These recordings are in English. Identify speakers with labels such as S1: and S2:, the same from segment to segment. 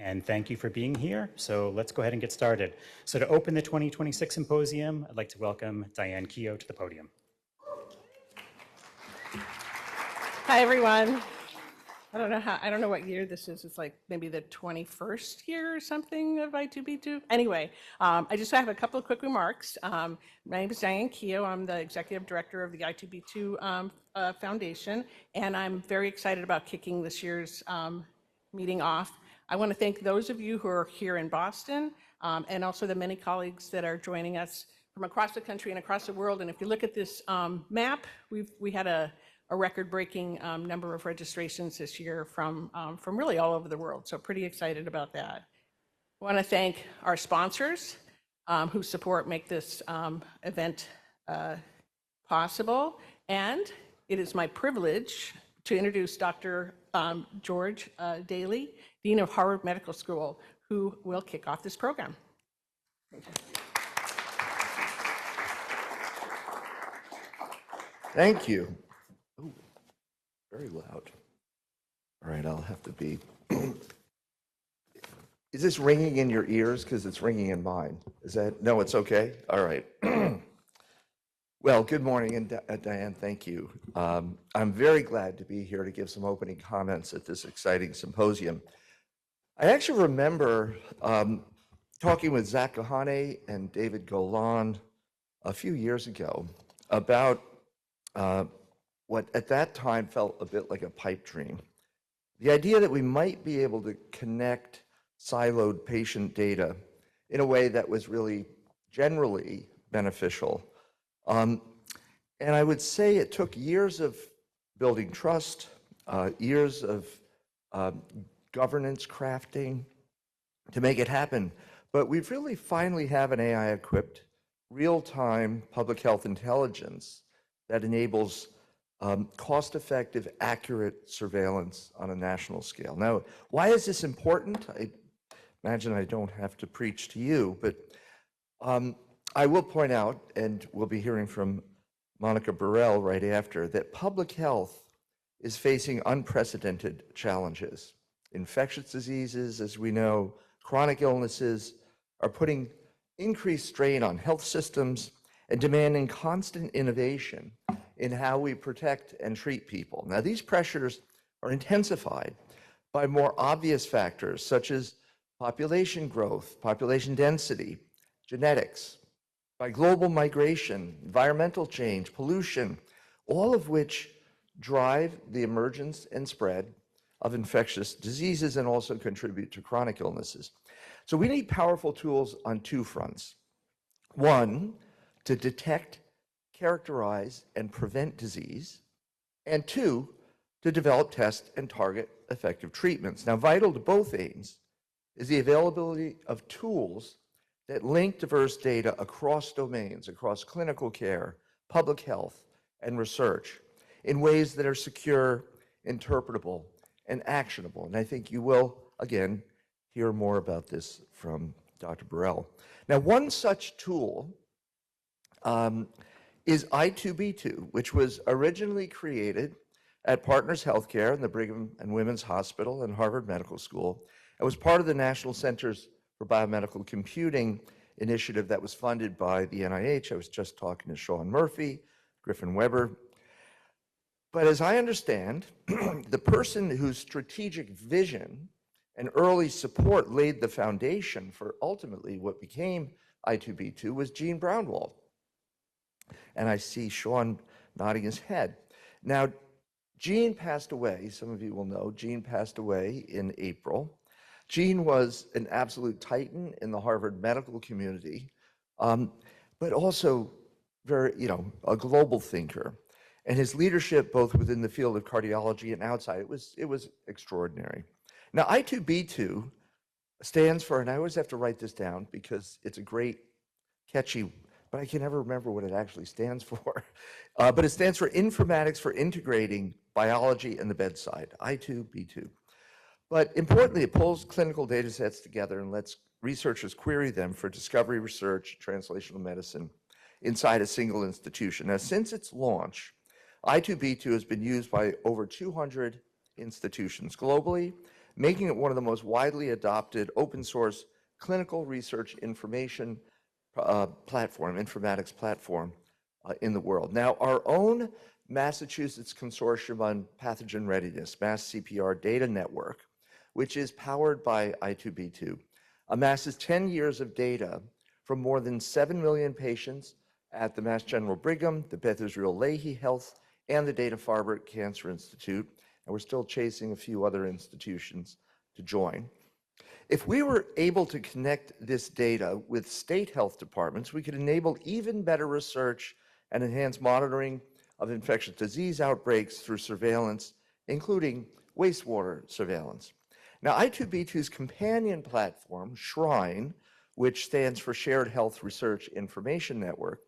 S1: and thank you for being here. So let's go ahead and get started. So to open the 2026 Symposium, I'd like to welcome Diane Keogh to the podium.
S2: Hi, everyone. I don't know what year this is. It's like maybe the 21st year or something of i2b2. Anyway, I just have a couple of quick remarks. My name is Diane Keogh. I'm the executive director of the i2b2 Foundation, and I'm very excited about kicking this year's meeting off. I want to thank those of you who are here in Boston, and also the many colleagues that are joining us from across the country and across the world. And if you look at this map, we had a record-breaking number of registrations this year from really all over the world. So pretty excited about that. I want to thank our sponsors whose support make this event possible. And it is my privilege to introduce Dr. George Daley, Dean of Harvard Medical School, who will kick off this program.
S3: Thank you. Ooh, very loud. All right, I'll have to be. Is this ringing in your ears? Because it's ringing in mine. Is that, no, it's okay? All right. Well, good morning, and Diane, thank you. I'm very glad to be here to give some opening comments at this exciting symposium. I actually remember talking with Zach Gahane and David Golan a few years ago about what at that time felt a bit like a pipe dream. The idea that we might be able to connect siloed patient data in a way that was really generally beneficial. And I would say it took years of building trust, years of governance crafting to make it happen. But we've really finally have an AI-equipped, real-time public health intelligence that enables cost-effective, accurate surveillance on a national scale. Now, why is this important? I imagine I don't have to preach to you, but I will point out, and we'll be hearing from Monica Burrell right after, that public health is facing unprecedented challenges. Infectious diseases, as we know, chronic illnesses are putting increased strain on health systems and demanding constant innovation in how we protect and treat people. Now, these pressures are intensified by more obvious factors such as population growth, population density, genetics, by global migration, environmental change, pollution, all of which drive the emergence and spread of infectious diseases and also contribute to chronic illnesses. So we need powerful tools on two fronts. One, to detect, characterize, and prevent disease, and two, to develop, test, and target effective treatments. Now, vital to both aims is the availability of tools that link diverse data across domains, across clinical care, public health, and research in ways that are secure, interpretable, and actionable. And I think you will, again, hear more about this from Dr. Burrell. Now, one such tool is i2b2, which was originally created at Partners Healthcare and the Brigham and Women's Hospital and Harvard Medical School. It was part of the National Centers for Biomedical Computing initiative that was funded by the NIH. I was just talking to Sean Murphy, Griffin Weber. But as I understand, the person whose strategic vision and early support laid the foundation for ultimately what became i2b2 was Gene Brownwald. And I see Sean nodding his head. Now, Gene passed away. Some of you will know Gene passed away in April. Gene was an absolute titan in the Harvard medical community, but also very, a global thinker. And his leadership, both within the field of cardiology and outside, it was extraordinary. Now, i2b2 stands for, and I always have to write this down because it's a great, catchy, but I can never remember what it actually stands for. But it stands for Informatics for Integrating Biology and the Bedside, i2b2. But importantly, it pulls clinical data sets together and lets researchers query them for discovery research, translational medicine inside a single institution. Now, since its launch, i2b2 has been used by over 200 institutions globally, making it one of the most widely adopted open source clinical research information informatics platform in the world. Now, our own Massachusetts Consortium on Pathogen Readiness, Mass CPR Data Network, which is powered by i2b2, amasses 10 years of data from more than 7 million patients at the Mass General Brigham, the Beth Israel Lahey Health, and the Dana-Farber Cancer Institute, and we're still chasing a few other institutions to join. If we were able to connect this data with state health departments, we could enable even better research and enhance monitoring of infectious disease outbreaks through surveillance, including wastewater surveillance. Now, i2b2's companion platform, SHRINE, which stands for Shared Health Research Information Network,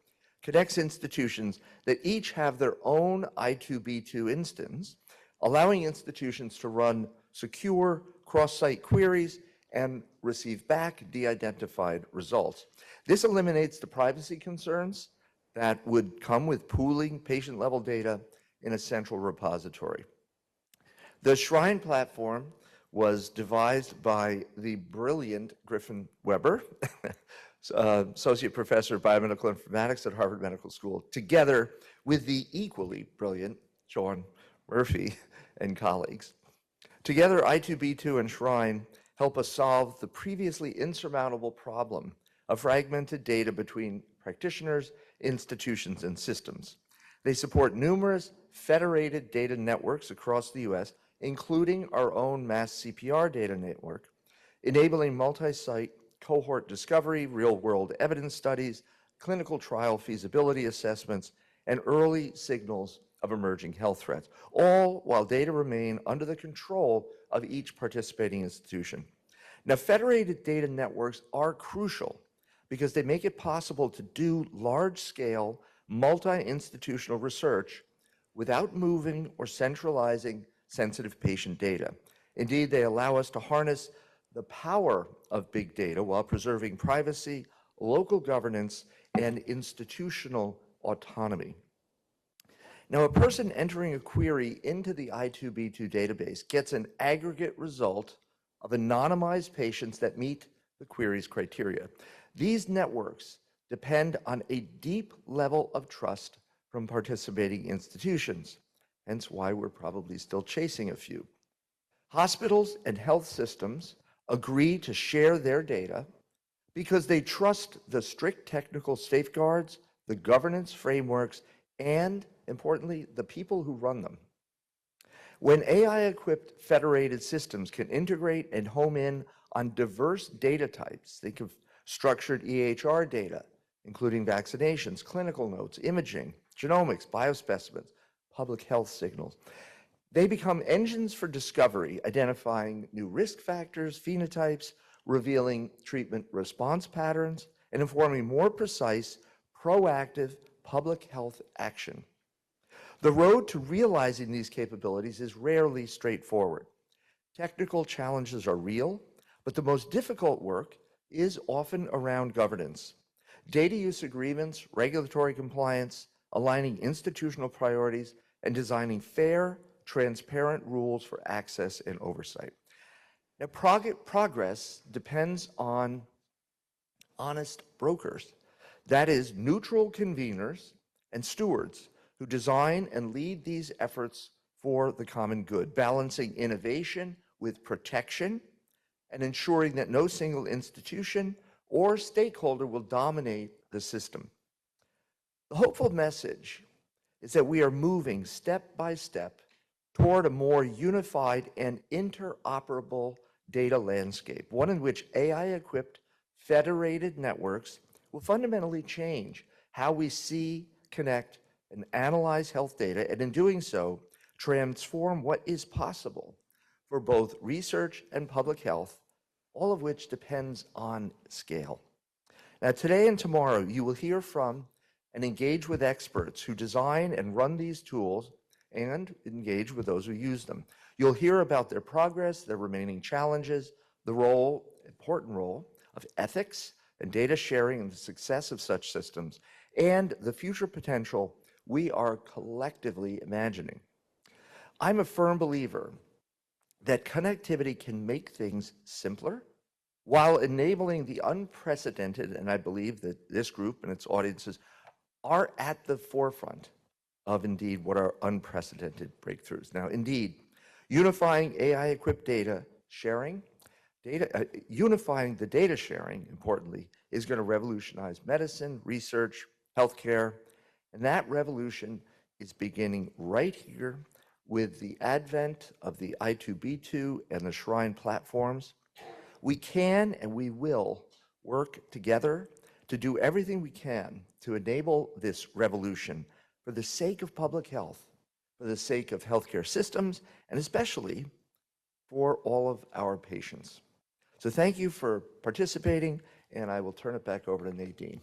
S3: connects institutions that each have their own i2b2 instance, allowing institutions to run secure cross-site queries and receive back de-identified results. This eliminates the privacy concerns that would come with pooling patient-level data in a central repository. The SHRINE platform was devised by the brilliant Griffin Weber, Associate Professor of Biomedical Informatics at Harvard Medical School, together with the equally brilliant John Murphy and colleagues. Together, i2b2 and SHRINE help us solve the previously insurmountable problem of fragmented data between practitioners, institutions, and systems. They support numerous federated data networks across the US, including our own Mass CPR data network, enabling multi-site cohort discovery, real-world evidence studies, clinical trial feasibility assessments, and early signals of emerging health threats, all while data remain under the control of each participating institution. Now, federated data networks are crucial because they make it possible to do large-scale, multi-institutional research without moving or centralizing sensitive patient data. Indeed, they allow us to harness the power of big data while preserving privacy, local governance, and institutional autonomy. Now, a person entering a query into the i2b2 database gets an aggregate result of anonymized patients that meet the query's criteria. These networks depend on a deep level of trust from participating institutions, hence why we're probably still chasing a few. Hospitals and health systems agree to share their data because they trust the strict technical safeguards, the governance frameworks, and, importantly, the people who run them. When AI-equipped federated systems can integrate and home in on diverse data types, think of structured EHR data, including vaccinations, clinical notes, imaging, genomics, biospecimens, public health signals. They become engines for discovery, identifying new risk factors, phenotypes, revealing treatment response patterns, and informing more precise, proactive public health action. The road to realizing these capabilities is rarely straightforward. Technical challenges are real, but the most difficult work is often around governance. Data use agreements, regulatory compliance, aligning institutional priorities, and designing fair, transparent rules for access and oversight. Now, progress depends on honest brokers, that is, neutral conveners and stewards who design and lead these efforts for the common good, balancing innovation with protection and ensuring that no single institution or stakeholder will dominate the system. The hopeful message is that we are moving step by step toward a more unified and interoperable data landscape, one in which AI-equipped federated networks will fundamentally change how we see, connect, and analyze health data, and in doing so, transform what is possible for both research and public health, all of which depends on scale. Now, today and tomorrow, you will hear from and engage with experts who design and run these tools and engage with those who use them. You'll hear about their progress, their remaining challenges, the important role of ethics and data sharing in the success of such systems, and the future potential we are collectively imagining. I'm a firm believer that connectivity can make things simpler while enabling the unprecedented, and I believe that this group and its audiences are at the forefront of indeed what are unprecedented breakthroughs. Now, indeed, unifying AI-equipped data sharing, unifying the data sharing, importantly, is going to revolutionize medicine, research, healthcare, and that revolution is beginning right here with the advent of the i2b2 and the Shrine platforms. We can and we will work together to do everything we can to enable this revolution for the sake of public health, for the sake of healthcare systems, and especially for all of our patients. So thank you for participating, and I will turn it back over to Nadine.